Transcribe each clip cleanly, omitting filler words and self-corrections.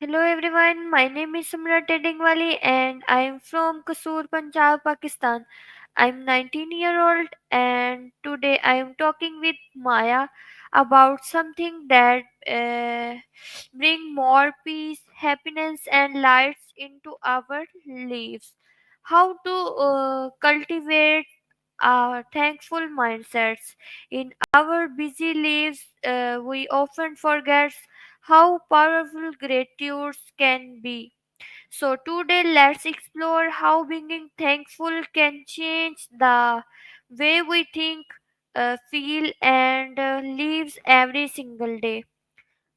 Hello everyone, my name is Simran Tedingwali and I am from Kasur, Punjab, Pakistan. I'm 19-year-old and today I am talking with Maya about something that bring more peace, happiness and lights into our lives. How to cultivate thankful mindsets. In our busy lives, we often forget how powerful gratitude can be. So, today, let's explore how being thankful can change the way we think, feel, and lives every single day.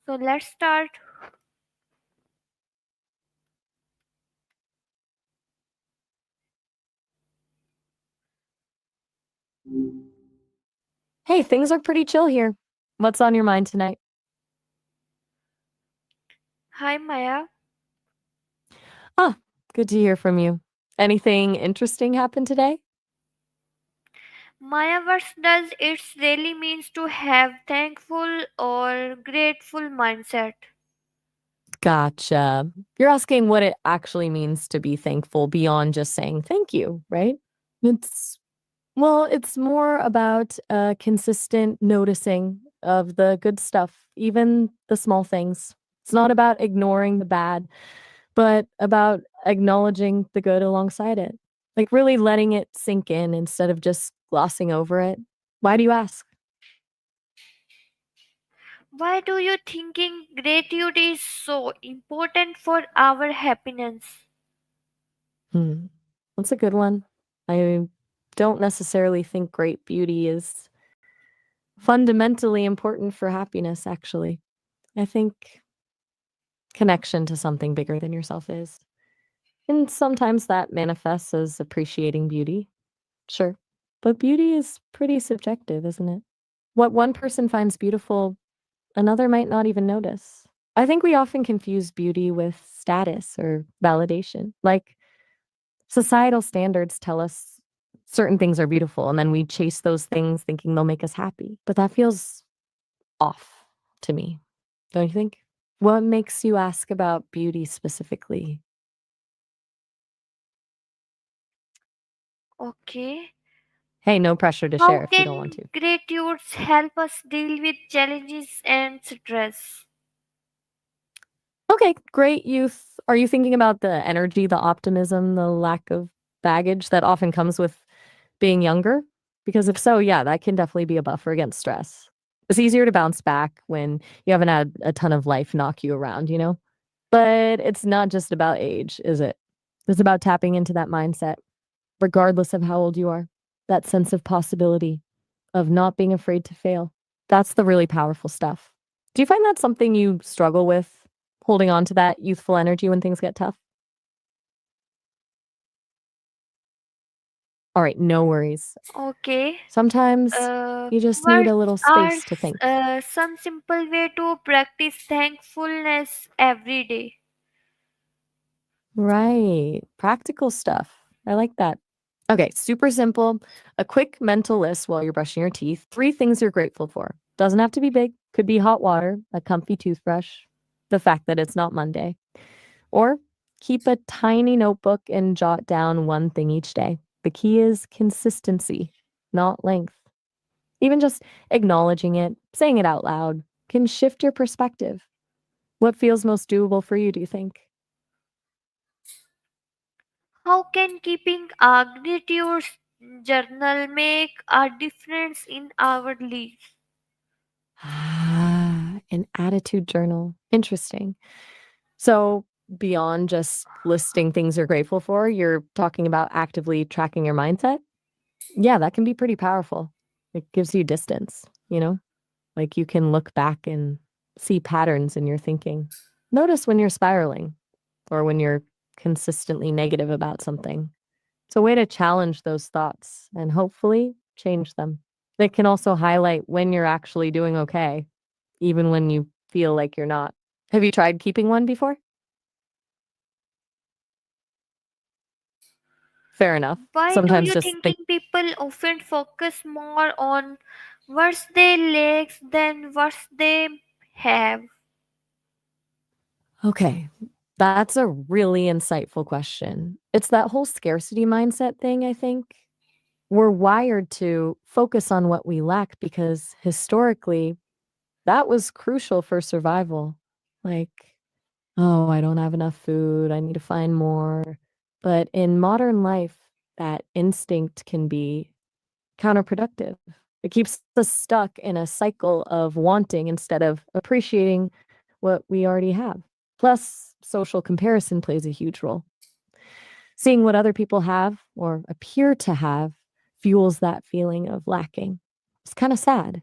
So, let's start. Hey, things are pretty chill here. What's on your mind tonight? Hi, Maya. Ah, good to hear from you. Anything interesting happen today? Maya, what does it really means to have thankful or grateful mindset? Gotcha. You're asking what it actually means to be thankful beyond just saying thank you, right? It's it's more about consistent noticing of the good stuff, even the small things. It's not about ignoring the bad, but about acknowledging the good alongside it. Like really letting it sink in instead of just glossing over it. Why do you ask? Why do you thinking gratitude is so important for our happiness? Hmm. That's a good one. I don't necessarily think great beauty is fundamentally important for happiness, actually. I think connection to something bigger than yourself is. And sometimes that manifests as appreciating beauty, sure. But beauty is pretty subjective, isn't it? What one person finds beautiful, another might not even notice. I think we often confuse beauty with status or validation. Like societal standards tell us certain things are beautiful, and then we chase those things thinking they'll make us happy. But that feels off to me, don't you think? What makes you ask about beauty specifically? Okay. Hey, no pressure to How share if you don't want can to. gratitude help us deal with challenges and stress? Okay, great youth. Are you thinking about the energy, the optimism, the lack of baggage that often comes with being younger? Because if so, yeah, that can definitely be a buffer against stress. It's easier to bounce back when you haven't had a ton of life knock you around, you know? But it's not just about age, is it? It's about tapping into that mindset, regardless of how old you are. That sense of possibility, of not being afraid to fail. That's the really powerful stuff. Do you find that something you struggle with, holding on to that youthful energy when things get tough? All right, no worries. Okay. Sometimes you just need What a little are space to think. some simple way to practice thankfulness every day? Right. Practical stuff. I like that. Okay, super simple. A quick mental list while you're brushing your teeth. Three things you're grateful for. Doesn't have to be big. Could be hot water, a comfy toothbrush, the fact that it's not Monday. Or keep a tiny notebook and jot down one thing each day. The key is consistency, not length. Even just acknowledging it, saying it out loud, can shift your perspective. What feels most doable for you, do you think? How can keeping a gratitude journal make a difference in our lives? Ah, an attitude journal. Interesting. So, beyond just listing things you're grateful for, you're talking about actively tracking your mindset? Yeah, that can be pretty powerful. It gives you distance, you know? Like you can look back and see patterns in your thinking. Notice when you're spiraling or when you're consistently negative about something. It's a way to challenge those thoughts and hopefully change them. It can also highlight when you're actually doing okay, even when you feel like you're not. Have you tried keeping one before? Fair enough. Why do Sometimes you just think, thinking people often focus more on what they lack than what they have? Okay, that's a really insightful question. It's that whole scarcity mindset thing, I think. We're wired to focus on what we lack because historically, that was crucial for survival. Like, oh, I don't have enough food, I need to find more. But in modern life, that instinct can be counterproductive. It keeps us stuck in a cycle of wanting instead of appreciating what we already have. Plus, social comparison plays a huge role. Seeing what other people have or appear to have fuels that feeling of lacking. It's kind of sad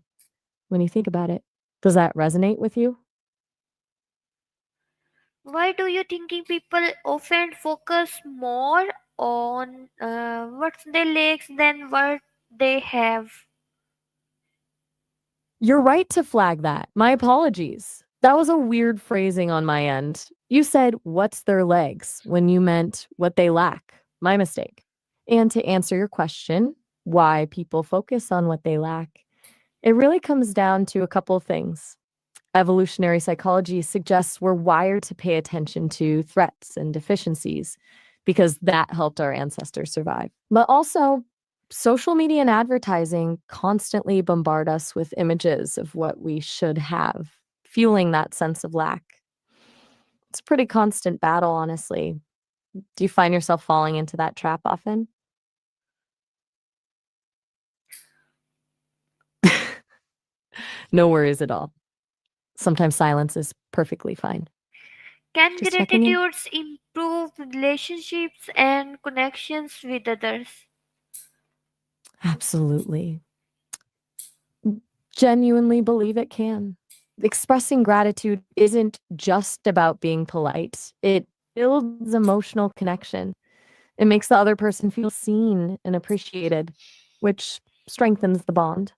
when you think about it. Does that resonate with you? Why do you thinking people often focus more on what they lack than what they have? You're right to flag that. My apologies. That was a weird phrasing on my end. You said, what's their legs when you meant what they lack. My mistake. And to answer your question, why people focus on what they lack, it really comes down to a couple things. Evolutionary psychology suggests we're wired to pay attention to threats and deficiencies because that helped our ancestors survive. But also, social media and advertising constantly bombard us with images of what we should have, fueling that sense of lack. It's a pretty constant battle, honestly. Do you find yourself falling into that trap often? No worries at all. Sometimes silence is perfectly fine. Can Just checking in. gratitudes improve relationships and connections with others? Absolutely. Genuinely believe it can. Expressing gratitude isn't just about being polite, it builds emotional connection. It makes the other person feel seen and appreciated, which strengthens the bond.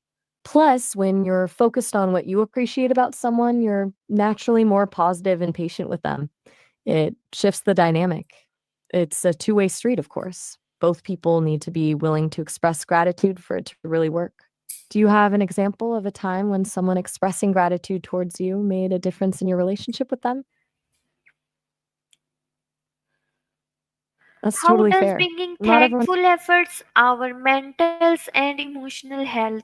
Plus, when you're focused on what you appreciate about someone, you're naturally more positive and patient with them. It shifts the dynamic. It's a two-way street, of course. Both people need to be willing to express gratitude for it to really work. Do you have an example of a time when someone expressing gratitude towards you made a difference in your relationship with them? That's How totally does fair. being Not everyone. thankful affects our mental and emotional health?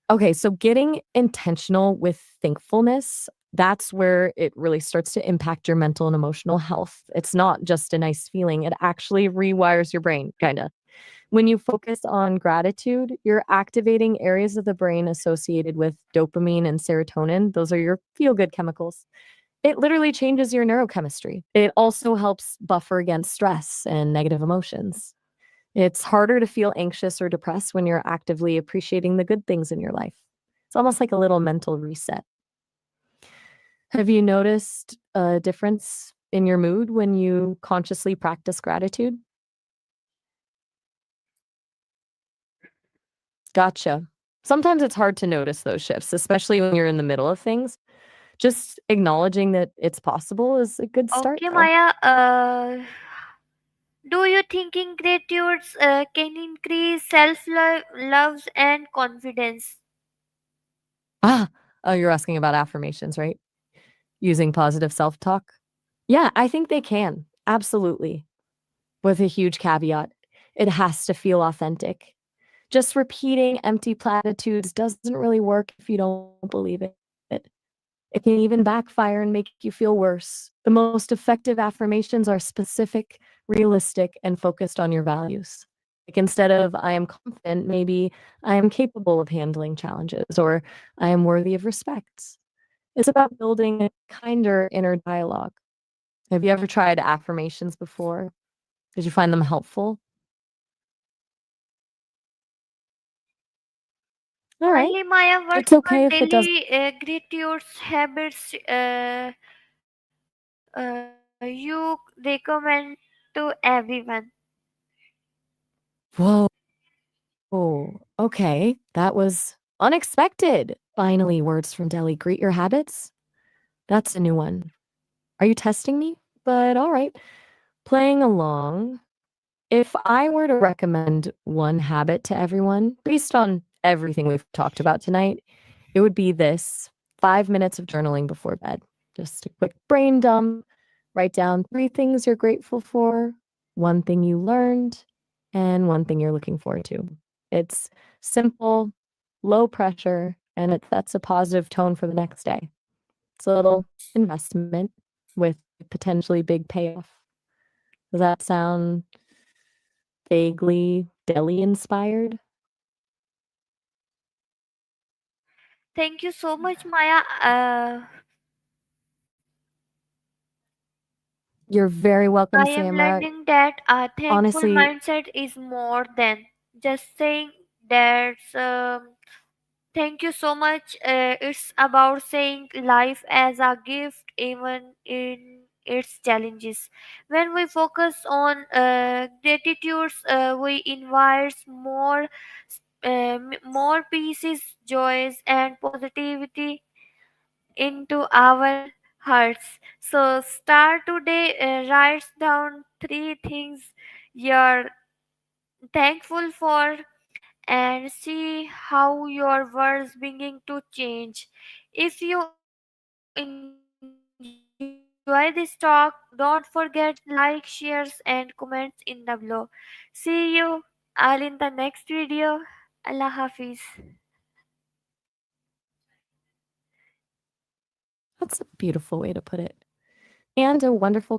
Okay, so getting intentional with thankfulness, that's where it really starts to impact your mental and emotional health. It's not just a nice feeling, it actually rewires your brain, kinda. When you focus on gratitude, you're activating areas of the brain associated with dopamine and serotonin. Those are your feel good chemicals. It literally changes your neurochemistry. It also helps buffer against stress and negative emotions. It's harder to feel anxious or depressed when you're actively appreciating the good things in your life. It's almost like a little mental reset. Have you noticed a difference in your mood when you consciously practice gratitude? Gotcha. Sometimes it's hard to notice those shifts, especially when you're in the middle of things. Just acknowledging that it's possible is a good start, Okay, though. Maya, do you thinking gratitudes can increase self-love and confidence? Ah, oh, you're asking about affirmations, right? Using positive self talk? Yeah, I think they can. Absolutely. With a huge caveat, it has to feel authentic. Just repeating empty platitudes doesn't really work if you don't believe it. It can even backfire and make you feel worse. The most effective affirmations are specific, realistic, and focused on your values. Like instead of I am confident, maybe I am capable of handling challenges or I am worthy of respect. It's about building a kinder inner dialogue. Have you ever tried affirmations before? Did you find them helpful? All right. Finally, Maya, It's what's okay one if it doesn't. daily gratitude habits you recommend to everyone? Whoa. Okay. That was unexpected. Finally, words from Delhi. Greet your habits? That's a new one. Are you testing me? But all right. Playing along. If I were to recommend one habit to everyone based on everything we've talked about tonight, it would be this. 5 minutes of journaling before bed. Just a quick brain dump. Write down 3 things you're grateful for, one thing you learned, and one thing you're looking forward to. It's simple, low pressure, and it sets a positive tone for the next day. It's a little investment with potentially big payoff. Does that sound vaguely deli inspired? Thank you so much, Maya. You're very welcome, I am Samra. learning that a thankful Honestly, mindset is more than just saying that's. Thank you so much. It's about saying life as a gift, even in its challenges. When we focus on gratitudes, we invite more pieces, joys, and positivity into our hearts. So start today. Write down 3 things you're thankful for and see how your words begin to change. If you enjoy this talk, don't forget like, shares, and comments in the below. See you all in the next video. Allah Hafiz. that's a beautiful way to put it. And a wonderful